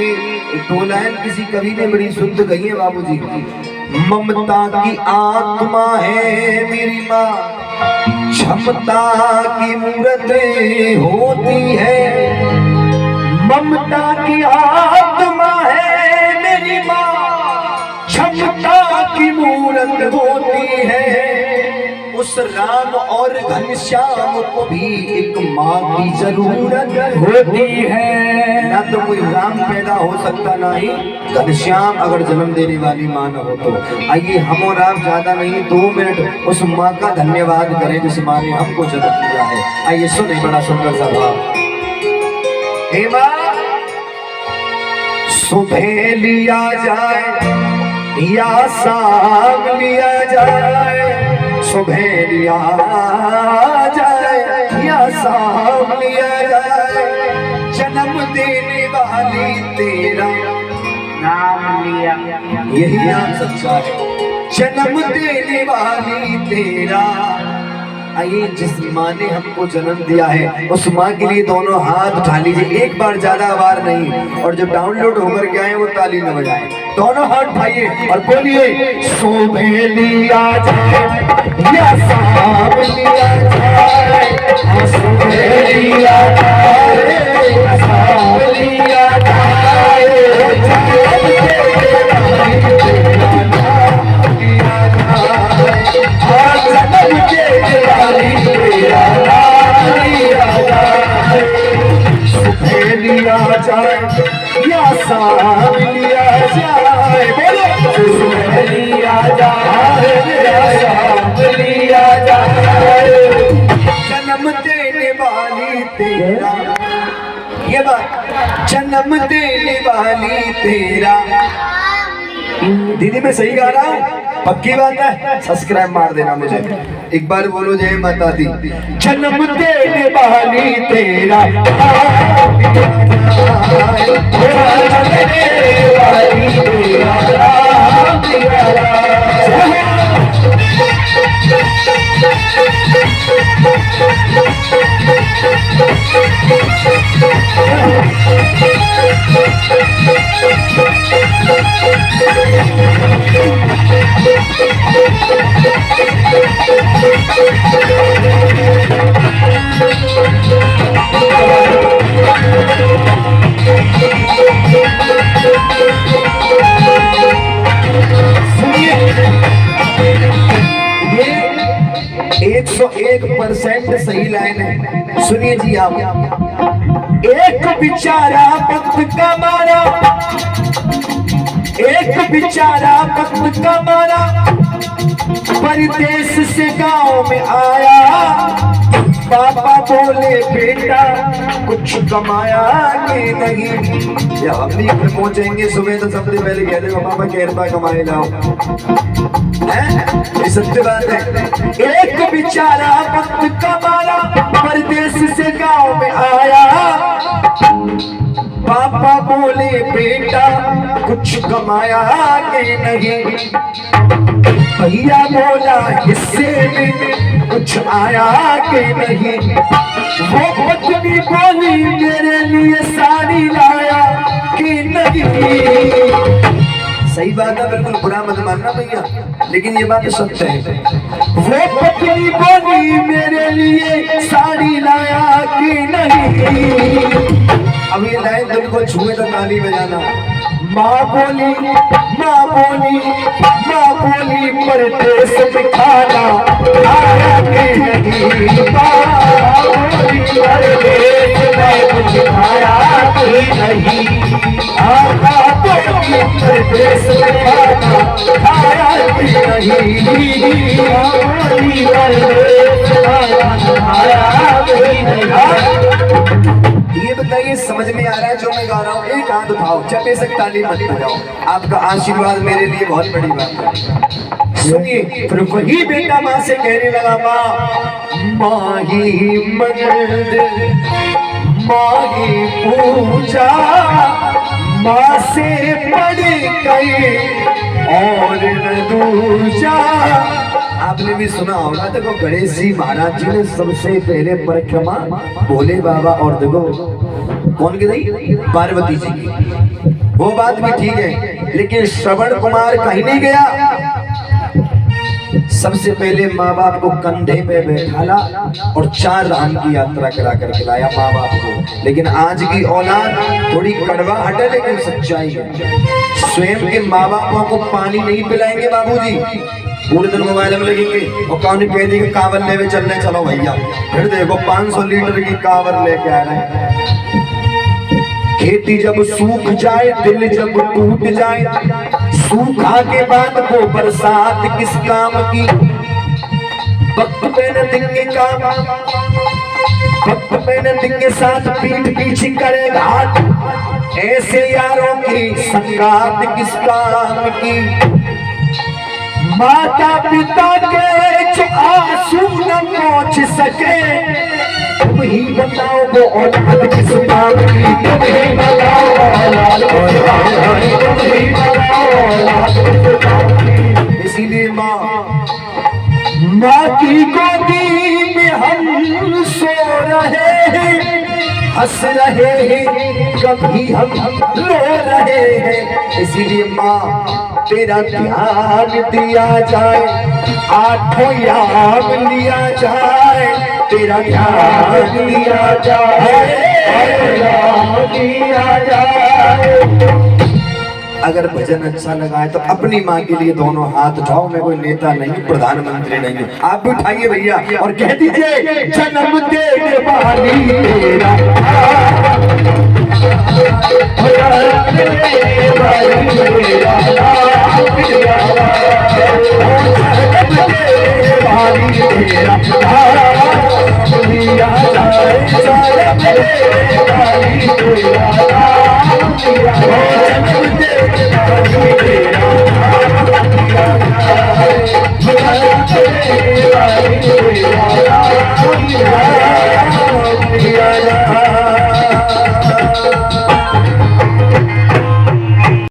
ये दो लाइन किसी कवि ने बड़ी शुद्ध कही है बाबूजी। ममता की आत्मा है मेरी माँ, क्षमता की मूरत होती है। ममता की आत्मा है मेरी माँ, क्षमता की मूरत होती है। उस राम और घनश्याम को भी एक माँ की जरूरत होती है। ना तो कोई राम पैदा हो सकता, ना ही घनश्याम अगर जन्म देने वाली माँ न हो तो। आइए हम और आप ज्यादा नहीं 2 मिनट उस माँ का धन्यवाद करें जिस माँ ने हमको जन्म दिया है। आइए सुने बड़ा सुंदर सा भाव। हे माँ, सुबह लिया जाए या शाम लिया जाए, सुबह लिया जाए या शाम लिया जाए, जन्म देने वाली तेरा नाम लिया, यही नाम सच्चा है। जन्म देने वाली तेरा। आइए जिस माँ ने हमको जन्म दिया है उस माँ के लिए दोनों हाथ उठा लीजिए, एक बार ज्यादा बार नहीं। और जो डाउनलोड होकर के आए वो ताली न बजाएं, दोनों हाथ उठाइए और बोलिए सुबह लिया जाए या शाम लिया जाए, सुबह लिया जाए या शाम लिया जाए, लिया जाए या शाम लिया जाए, बोलो सुबह लिया जाए या शाम लिया जाए, जन्म देने वाली तेरा। ये बात जन्म देने वाली तेरा। दीदी मैं सही गा रहा हूँ? पक्की बात है? सब्सक्राइब मार देना मुझे। एक बार बोलो जय माता दी। जन्म देने वाली तेरा, ये 101% सही लाइन है। सुनिए जी आप। एक बेचारा वक्त का मारा, एक बेचारा वक्त का मारा, परदेश से गांव में आया। पापा बोले बेटा कुछ कमाया कि नहीं। या हम भी घर पहुंचेंगे सुबह तो सबसे पहले कह देगा पापा क्या रुपया कमाए लाओ, ये सत्य बात है। एक बेचारा वक्त का मारा, परदेश से गांव में आया। पापा बोले बेटा कुछ कमाया कि नहीं। भैया बोला हिस्से में कुछ आया कि नहीं। वो पत्नी बोली मेरे लिए साड़ी लाया कि नहीं। सही बात है, बिल्कुल बुरा मत मानना भैया, लेकिन ये बात सत्य है। वो पत्नी बोली मेरे लिए साड़ी लाया कि नहीं। अब ये लाइन दिल को छुए तो ताली बजाना। माँ बोली, माँ बोली, माँ बोली परदेश में खाना आया कि नहीं। माँ बोली परदेश में कुछ खाया कि नहीं। आका बोली परदेश में खाना खाया कि नहीं। माँ बोली परदेश में खाना खाया कि नहीं। ये बताइए समझ में आ रहा है जो मैं गा रहा हूँ? एक हाथ उठाओ, चपे से ताली मत बजाओ। आपका आशीर्वाद मेरे लिए बहुत बड़ी बात है। सुनिए फिर वही बेटा माँ से कहने लगा, माँ माँ ही मंदिर, माँ ही पूजा, माँ से बढ़ गई और न दूजा। आपने भी सुना होगा, देखो गणेश जी महाराज जी ने सबसे पहले परिक्रमा भोले बाबा और देखो कौन की नहीं, पार्वती जी की। वो बात भी ठीक है, लेकिन श्रवण कुमार कहीं नहीं गया। सबसे पहले माँ बाप को कंधे पे बैठाला और 4 धाम की यात्रा करा कर खिलाया माँ बाप को। लेकिन आज की औलाद थोड़ी कड़वा हटे, लेकिन सच्चाई है। स्वयं के माँ बापों को पानी नहीं पिलाएंगे बाबूजी, पूरे दिन मोबाइल में लगेंगे और कौन कह देंगे कांवर लेवे चलने चलो भैया, फिर देखो 500 लीटर की कांवर लेके आ रहे हैं। खेती जब सूख जाए, दिल जब टूट जाए, सूखा के बाद वो बरसात किस काम की। वक्त पे न देंगे काम, वक्त पे न देंगे साथ, पीठ पीछे करे घाट, ऐसे यारों की संगात किस काम की। माता पिता के जो आंसू न पहुंच सके, तुम ही बताओ वो औलाद किस काम की। तुम ही बताओ औलाद, तुम ही बताओ औलाद किस काम की। इसीलिए माँ की गोदी में हम सो रहे हैं, हंस रहे हैं, कभी हम रो रहे हैं। इसीलिए माँ तेरा ध्यान दिया जाए, 8 याम लिया जाए, तेरा ध्यान दिया जाए, दिया जाए। अगर भजन अच्छा लगा है तो अपनी माँ के लिए दोनों हाथ उठाओ। मैं कोई नेता नहीं, प्रधानमंत्री नहीं हूँ, आप भी उठाइए भैया और कह दीजिए जन्म देने वाली तेरा, तेरा